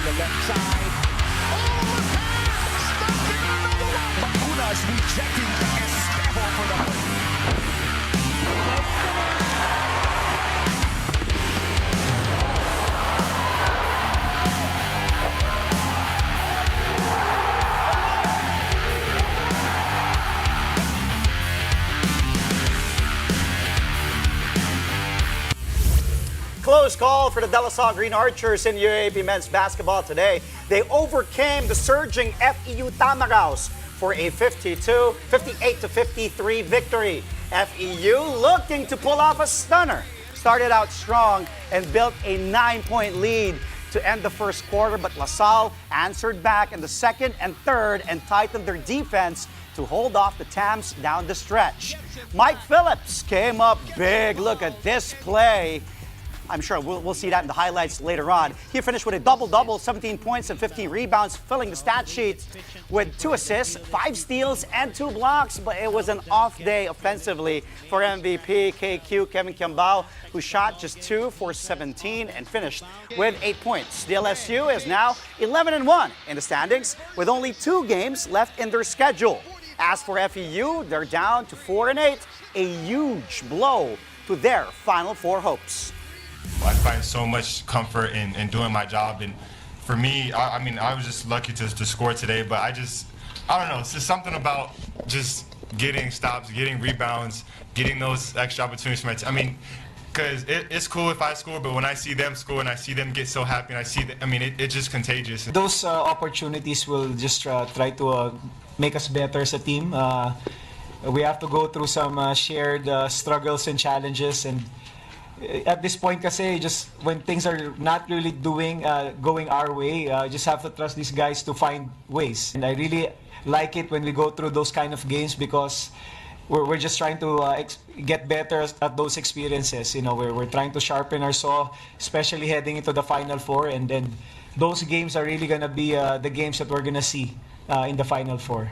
the left side. Oh, the pass! Stuck in another one! Bacunas rejecting Espejo for the home. Close call for the De La Salle Green Archers in UAAP men's basketball today. They overcame the surging FEU Tamaraos for a 58-53 victory. FEU looking to pull off a stunner. Started out strong and built a 9-point lead to end the first quarter, but La Salle answered back in the second and third and tightened their defense to hold off the Tams down the stretch. Mike Phillips came up big. Look at this play. I'm sure we'll see that in the highlights later on. He finished with a double-double, 17 points and 15 rebounds, filling the stat sheet with 2 assists, 5 steals, and 2 blocks. But it was an off day offensively for MVP KQ Kevin Kiambao, who shot just 2 for 17 and finished with 8 points. The LSU is now 11-1 in the standings with only 2 games left in their schedule. As for FEU, they're down to 4-8, a huge blow to their Final Four hopes. I find so much comfort in doing my job, and for me, I mean, I was just lucky to score today, but I don't know, it's just something about just getting stops, getting rebounds, getting those extra opportunities for my team. I mean, because it's cool if I score, but when I see them score and I see them get so happy, and I see, it's just contagious. Those opportunities will just try to make us better as a team. We have to go through some shared struggles and challenges, and at this point kasi, just when things are not really going our way, just have to trust these guys to find ways. And I really like it when we go through those kind of games because we're just trying to get better at those experiences. You know, we're trying to sharpen our saw, especially heading into the Final Four, and then those games are really gonna be the games that we're gonna see in the Final Four.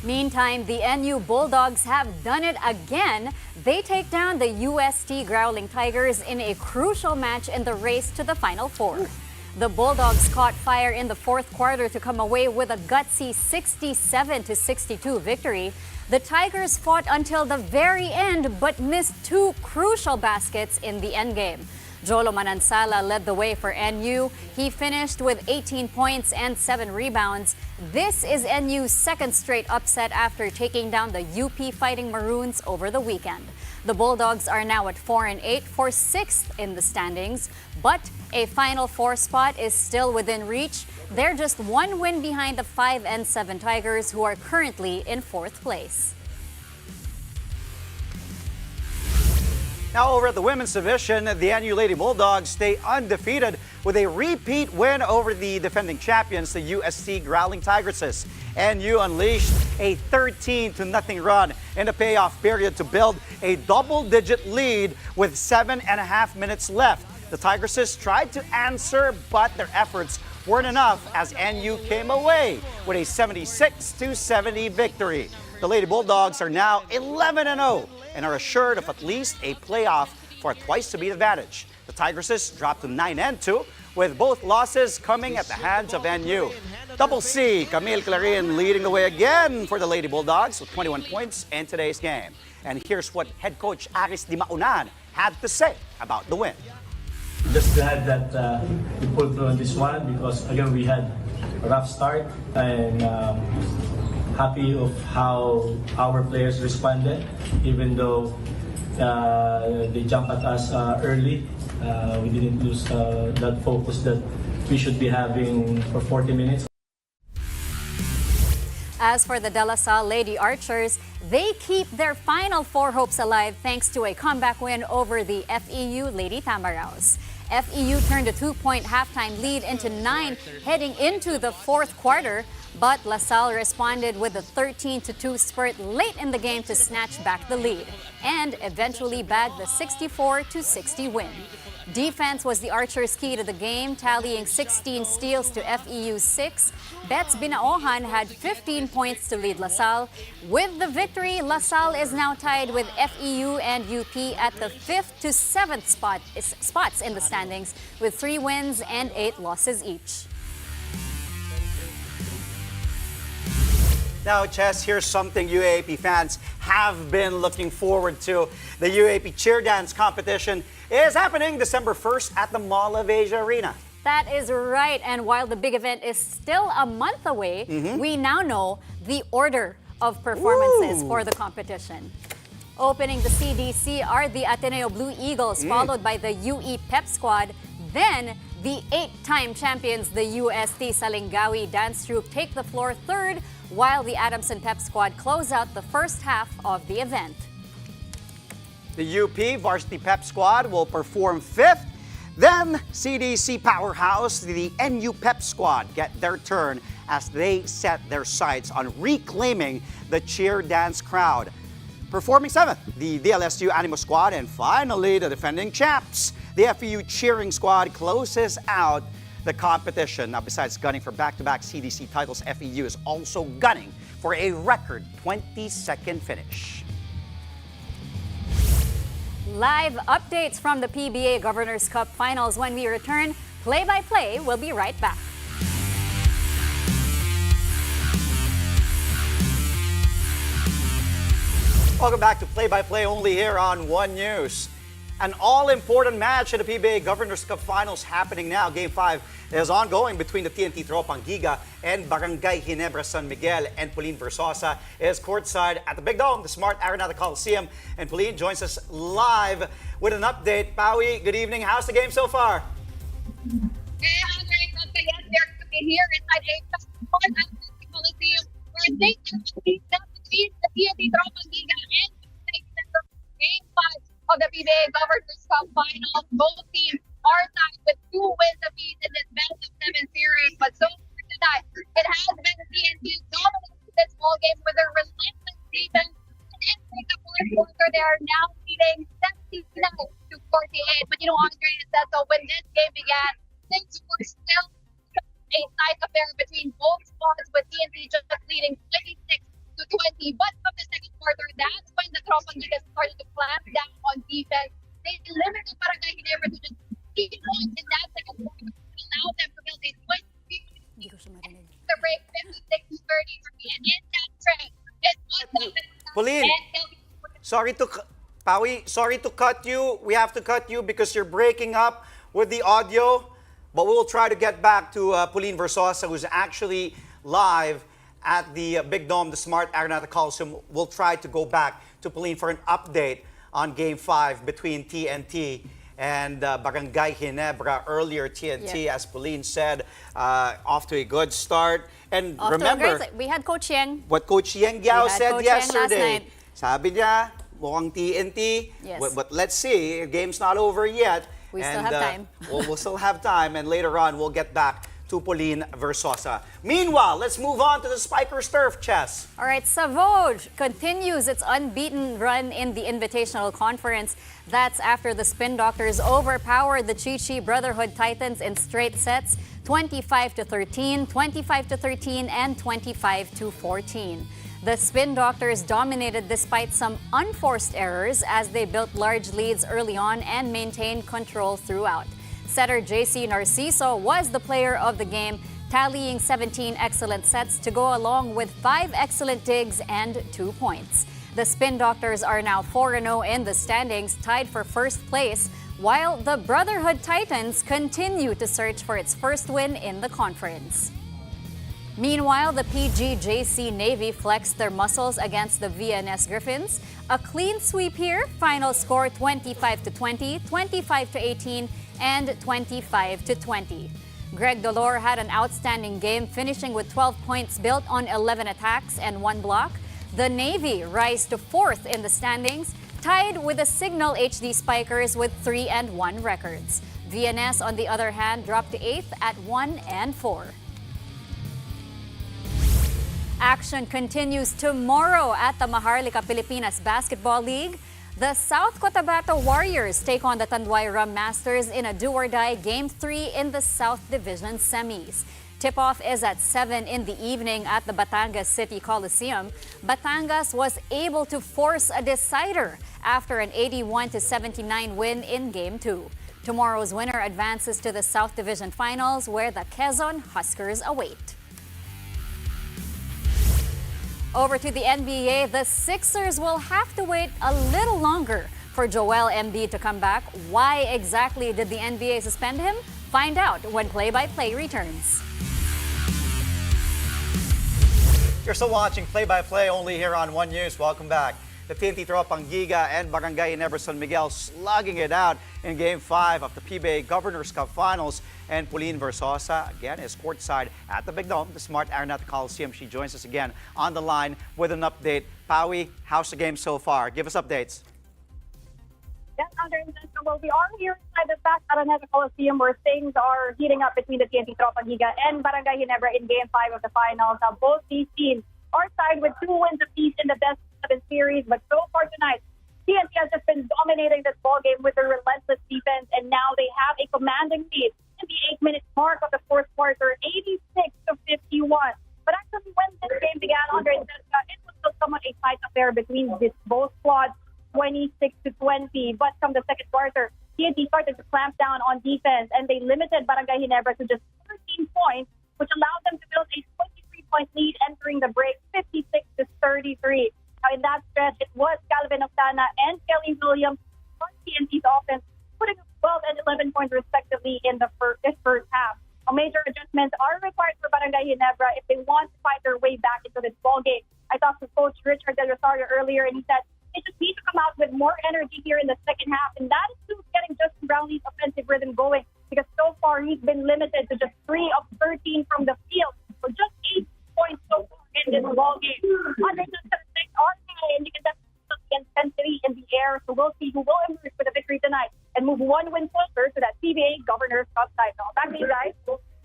Meantime, the NU Bulldogs have done it again. They take down the UST Growling Tigers in a crucial match in the race to the Final Four. The Bulldogs caught fire in the fourth quarter to come away with a gutsy 67-62 victory. The Tigers fought until the very end but missed 2 crucial baskets in the endgame. Jolo Manansala led the way for NU. He finished with 18 points and 7 rebounds. This is NU's second straight upset after taking down the UP Fighting Maroons over the weekend. The Bulldogs are now at 4-8 for 6th in the standings, but a Final Four spot is still within reach. They're just 1 win behind the 5-7 Tigers, who are currently in 4th place. Now over at the women's division, the NU Lady Bulldogs stay undefeated with a repeat win over the defending champions, the UST Growling Tigresses. NU unleashed a 13-0 run in the payoff period to build a double-digit lead with 7.5 minutes left. The Tigresses tried to answer, but their efforts weren't enough as NU came away with a 76-70 victory. The Lady Bulldogs are now 11-0 and are assured of at least a playoff for a twice-to-beat advantage. The Tigresses dropped to 9-2, with both losses coming at the hands of NU. Double C, Camille Clarin leading the way again for the Lady Bulldogs with 21 points in today's game. And here's what head coach Aris Di Maunan had to say about the win. Just glad that we pulled through on this one because, again, we had a rough start and happy of how our players responded, even though they jumped at us early. We didn't lose that focus that we should be having for 40 minutes. As for the De La Salle Lady Archers, they keep their Final Four hopes alive thanks to a comeback win over the FEU Lady Tamaraos. FEU turned a 2-point halftime lead into 9 heading into the fourth quarter, but La Salle responded with a 13-2 spurt late in the game to snatch back the lead and eventually bagged the 64-60 win. Defense was the Archers' key to the game, tallying 16 steals to FEU's 6. Betts Binaohan had 15 points to lead LaSalle. With the victory, LaSalle is now tied with FEU and UP at the 5th to 7th spots in the standings with 3 wins and 8 losses each. Now, Chess, here's something UAAP fans have been looking forward to. The UAAP Cheer Dance competition is happening December 1st at the Mall of Asia Arena. That is right. And while the big event is still a month away, we now know the order of performances for the competition. Opening the CDC are the Ateneo Blue Eagles, followed by the UE Pep Squad. Then, the 8-time champions, the UST Salingawi Dance Troupe, take the floor third, while the Adamson Pep Squad close out the first half of the event. The UP Varsity Pep Squad will perform 5th. Then, CDC Powerhouse, the NU Pep Squad, get their turn as they set their sights on reclaiming the cheer dance crowd. Performing 7th, the DLSU Animo Squad, and finally, the defending champs, the FEU Cheering Squad, closes out the competition. Now, besides gunning for back-to-back CDC titles, FEU is also gunning for a record 22nd finish. Live updates from the PBA Governors Cup Finals when we return. Play-by-play will be right back. Welcome back to Play-by-Play only here on One News. An all-important match in the PBA Governors Cup Finals happening now. Game 5 is ongoing between the TNT Tropang Giga and Barangay Ginebra San Miguel, and Pauline Versosa is courtside at the Big Dome, the Smart Arena, the Coliseum. And Pauline joins us live with an update. Pawi, good evening. How's the game so far? Hey, Andre, yes, they're here inside a Smart Arena Coliseum where they can beat between the TNT Tropang Giga and Game 5 of the PBA Governors Cup Final. Both teams are tied with 2 wins apiece in this best-of-7 series. But so far tonight, it has been TNT dominating this ball game with their relentless defense. And entering the fourth quarter, they are now leading 79 to 48. But you know, Andre, is that so when this game began, things were still a tight affair between both squads, with TNT just leading 26 to 20. But from the second quarter, that's when the Tropang Giga started to clamp down on defense. They limited Barangay Ginebra to just 8 points in that second quarter, allow them to build a 20 to break 56 to 30. And in that trend, it was Pauline, sorry to cut you. We have to cut you because you're breaking up with the audio. But we will try to get back to Pauline Versosa, who's actually live at the Big Dome, the Smart Arena, the Coliseum. We'll try to go back to Pauline for an update on Game 5 between TNT and Barangay Ginebra. Earlier, TNT, as Pauline said, off to a good start. And Off remember, we had Coach Yang. what Coach Yang Giao We had said Coach Yang last yesterday. night. Sabi niya, mukhang TNT. Yes. But let's see, the game's not over yet. We still have time. we'll still have time, and later on, we'll get back to Pauline Versosa. Meanwhile, let's move on to the Spikers Turf, Chess. All right, Savoj continues its unbeaten run in the Invitational Conference. That's after the Spin Doctors overpowered the Chi-Chi Brotherhood Titans in straight sets, 25-13, 25-13, and 25-14. The Spin Doctors dominated despite some unforced errors as they built large leads early on and maintained control throughout. Setter JC Narciso was the player of the game, tallying 17 excellent sets to go along with 5 excellent digs and 2 points. The Spin Doctors are now 4-0 in the standings, tied for first place, while the Brotherhood Titans continue to search for its first win in the conference. Meanwhile, the PGJC Navy flexed their muscles against the VNS Griffins. A clean sweep here, final score 25-20, 25-18, and 25-20. Greg Dolor had an outstanding game, finishing with 12 points built on 11 attacks and 1 block. The Navy rise to 4th in the standings, tied with the Signal HD Spikers with 3-1 records. VNS, on the other hand, dropped to 8th at 1-4. Action continues tomorrow at the Maharlika Pilipinas Basketball League. The South Cotabato Warriors take on the Tanduay Masters in a do-or-die Game 3 in the South Division semis. Tip-off is at 7 in the evening at the Batangas City Coliseum. Batangas was able to force a decider after an 81-79 win in Game 2. Tomorrow's winner advances to the South Division Finals, where the Quezon Huskers await. Over to the NBA, the Sixers will have to wait a little longer for Joel Embiid to come back. Why exactly did the NBA suspend him? Find out when Play by Play returns. You're still watching Play by Play only here on One News. Welcome back. The TNT Tropang Giga and Barangay Ginebra San Miguel slugging it out in Game 5 of the PBA Governors Cup Finals. And Pauline Versosa, again, is courtside at the Big Dome, the Smart Araneta Coliseum. She joins us again on the line with an update. Pawi, how's the game so far? Give us updates. Yes, Andre and Jessica, well, we are here inside the Smart Araneta Coliseum where things are heating up between the TNT Tropang Giga and Barangay Ginebra in Game 5 of the finals. Now, both these teams are tied with 2 wins apiece in the best of series, but so far tonight, TNT has just been dominating this ball game with their relentless defense, and now they have a commanding lead in the 8-minute mark of the fourth quarter, 86-51. But actually, when this game began, Andre and Jessica, it was still somewhat a tight affair between both squads, 26-20. But from the second quarter, TNT started to clamp down on defense, and they limited Barangay Ginebra to just 13 points, which allowed them to build a 23-point lead entering the break, 56-33. Now, in that stretch, it was Calvin Octana and Kelly Williams on TNT's offense, putting up 12 and 11 points respectively in the first half. Major adjustments are required for Barangay Ginebra if they want to fight their way back into this ball game. I talked to Coach Richard Del Rosario earlier, and he said they just need to come out with more energy here in the second half, and that is through getting Justin Brownlee's offensive rhythm going, because so far he's been limited to just 3 of 13 from the field, so just 8 points so far in this ball game. And you can definitely feel the intensity in the air, so we'll see who will emerge with a victory tonight and move 1 win closer to that PBA Governors Cup title. Back to you guys.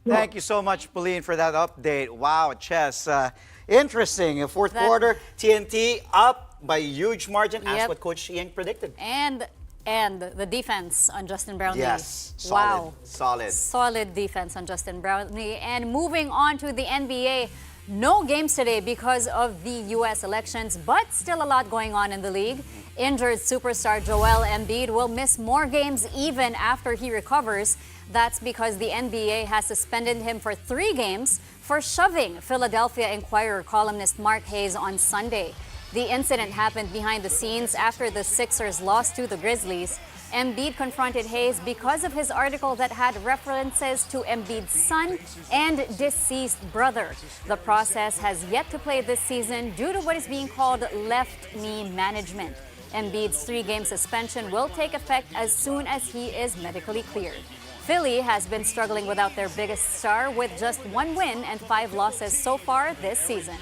Thank you so much, Pauline, for that update. Wow, Chess. Interesting. Fourth quarter, TNT up by a huge margin, as what Coach Ian predicted. And the defense on Justin Brownlee. Yes, wow. Solid Defense on Justin Brownlee. And moving on to the NBA, no games today because of the U.S. elections, but still a lot going on in the league. Injured superstar Joel Embiid will miss more games even after he recovers. That's because the NBA has suspended him for 3 games for shoving Philadelphia Inquirer columnist Mark Hayes on Sunday. The incident happened behind the scenes after the Sixers lost to the Grizzlies. Embiid confronted Hayes because of his article that had references to Embiid's son and deceased brother. The process has yet to play this season due to what is being called left knee management. Embiid's 3-game suspension will take effect as soon as he is medically cleared. Philly has been struggling without their biggest star with just 1 win and 5 losses so far this season.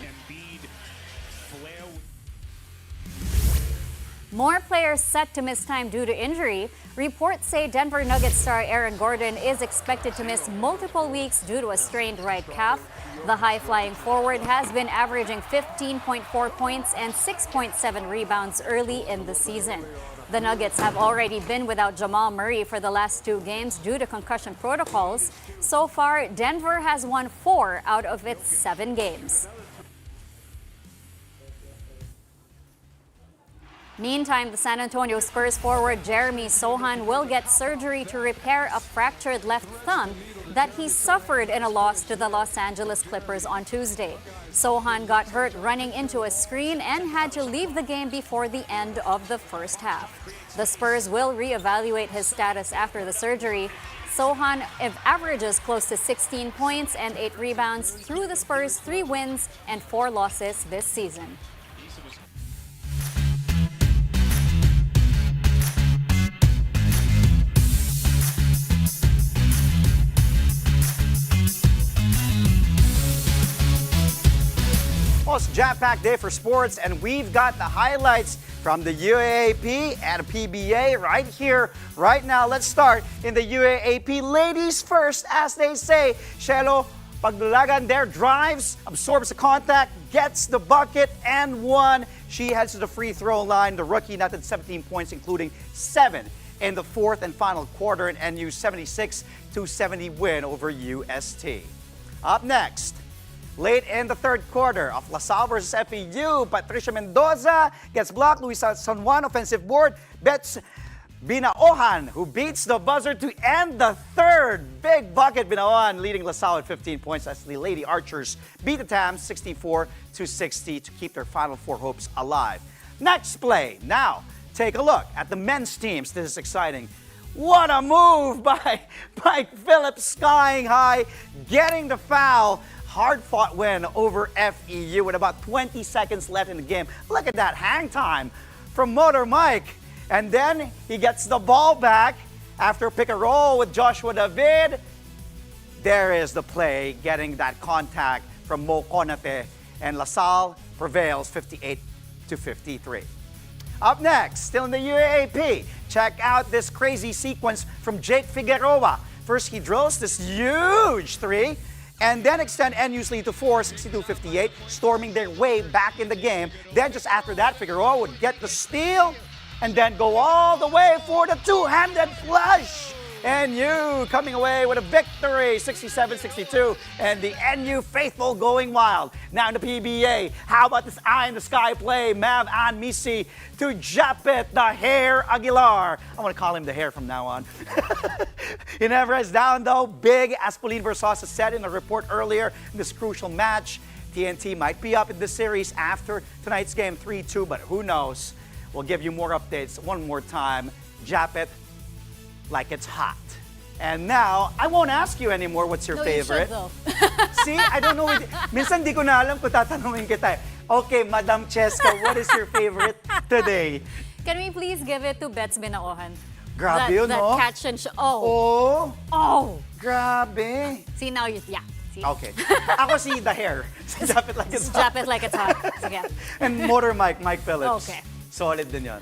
More players set to miss time due to injury. Reports say Denver Nuggets star Aaron Gordon is expected to miss multiple weeks due to a strained right calf. The high-flying forward has been averaging 15.4 points and 6.7 rebounds early in the season. The Nuggets have already been without Jamal Murray for the last 2 games due to concussion protocols. So far, Denver has won 4 out of its 7 games. Meantime, the San Antonio Spurs forward Jeremy Sohan will get surgery to repair a fractured left thumb that he suffered in a loss to the Los Angeles Clippers on Tuesday. Sohan got hurt running into a screen and had to leave the game before the end of the first half. The Spurs will reevaluate his status after the surgery. Sohan averages close to 16 points and 8 rebounds through the Spurs' 3 wins and 4 losses this season. Well, it's a jam-packed day for sports, and we've got the highlights from the UAAP and PBA right here, right now. Let's start in the UAAP. Ladies first, as they say. Shelo Pagdulagan there drives, absorbs the contact, gets the bucket, and won. She heads to the free throw line. The rookie netted 17 points, including 7 in the fourth and final quarter, in NU's 76-70 win over UST. Up next, late in the third quarter of LaSalle versus FEU, Patricia Mendoza gets blocked. Luis San Juan offensive board bets Binaohan, who beats the buzzer to end the third. Big bucket, Binaohan leading LaSalle at 15 points as the Lady Archers beat the Tams 64-60 to keep their Final Four hopes alive. Next play. Now, take a look at the men's teams. This is exciting. What a move by Phillips, skying high, getting the foul. Hard-fought win over FEU with about 20 seconds left in the game. Look at that hang time from Motor Mike. And then he gets the ball back after pick and roll with Joshua David. There is the play, getting that contact from Mo Konate. And LaSalle prevails 58-53. Up next, still in the UAAP, check out this crazy sequence from Jake Figueroa. First, he drills this huge three, and then extend NU's lead to 4, 62-58, storming their way back in the game. Then just after that, Figueroa would get the steal, and then go all the way for the two-handed flush. NU coming away with a victory, 67-62, and the NU faithful going wild. Now in the PBA, how about this eye-in-the-sky play? Mav Ann Misi to Japet, the Hair Aguilar. I'm going to call him the Hair from now on. Ginebra is down though, big, as Pauline Versosa said in a report earlier in this crucial match. TNT might be up in this series after tonight's game 3-2, but who knows? We'll give you more updates one more time. Japet, like it's hot. And now, I won't ask you anymore what's your favorite. You should, though. See, I don't know. Minsan di ko na alam kung tatanungin kita. Okay, Madam Cheska, what is your favorite today? Can we please give it to Bets Binaohan? Grabe yun, that no? catch and Oh, Oh! grabe. See, now you, yeah. See? Okay. Ako si The Hair. Si Japet like it's hot. Drop it like it's hot. Sige. And Motor Mike Phillips. Okay. Solid din yun.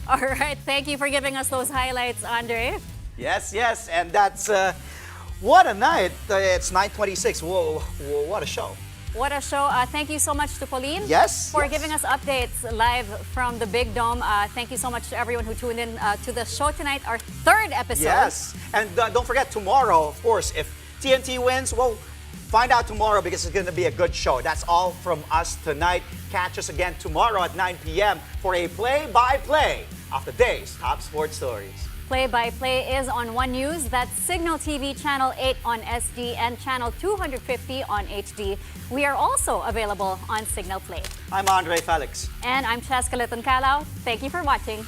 All right, thank you for giving us those highlights, Andre. Yes, and that's, what a night. It's 9:26. Whoa, what a show. What a show. Thank you so much to Pauline for giving us updates live from the Big Dome. Thank you so much to everyone who tuned in to the show tonight, our third episode. Yes, and don't forget tomorrow, of course, if TNT wins, well, find out tomorrow because it's going to be a good show. That's all from us tonight. Catch us again tomorrow at 9 p.m. for a play-by-play of the day's top sports stories. Play-by-play is on One News. That's Signal TV Channel 8 on SD and Channel 250 on HD. We are also available on Signal Play. I'm Andre Felix. And I'm Cheska Calao. Thank you for watching.